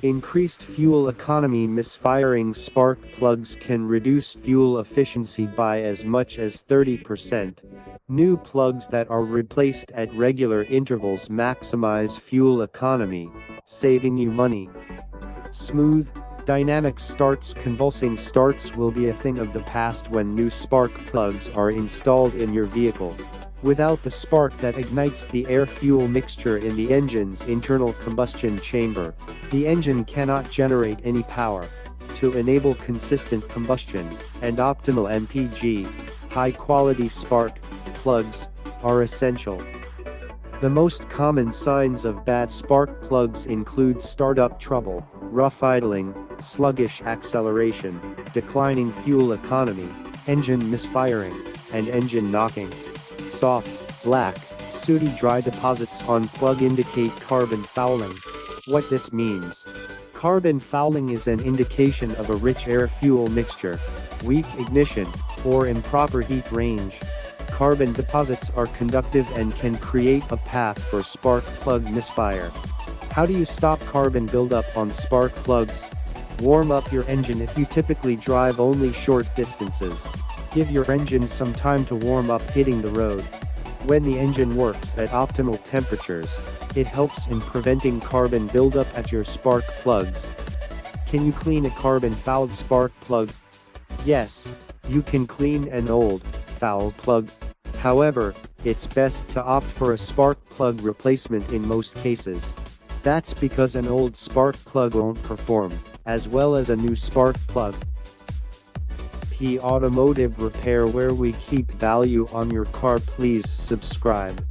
Increased fuel economy. Misfiring spark plugs can reduce fuel efficiency by as much as 30%. New plugs that are replaced at regular intervals maximize fuel economy, saving you money. Smooth, dynamic starts. Convulsing starts will be a thing of the past when new spark plugs are installed in your vehicle. Without the spark that ignites the air-fuel mixture in the engine's internal combustion chamber, the engine cannot generate any power. To enable consistent combustion and optimal MPG, high-quality spark plugs are essential. The most common signs of bad spark plugs include startup trouble, rough idling, sluggish acceleration, declining fuel economy, engine misfiring, and engine knocking. Soft, black, sooty dry deposits on plug indicate carbon fouling. What this means? Carbon fouling is an indication of a rich air-fuel mixture, weak ignition, or improper heat range. Carbon deposits are conductive and can create a path for spark plug misfire. How do you stop carbon buildup on spark plugs? Warm up your engine. If you typically drive only short distances, give your engine some time to warm up hitting the road. When the engine works at optimal temperatures, it helps in preventing carbon buildup at your spark plugs. Can you clean a carbon-fouled spark plug? Yes, you can clean an old, foul plug. However, it's best to opt for a spark plug replacement in most cases. That's because an old spark plug won't perform as well as a new spark plug. Automotive Repair, where we keep value on your car. Please subscribe.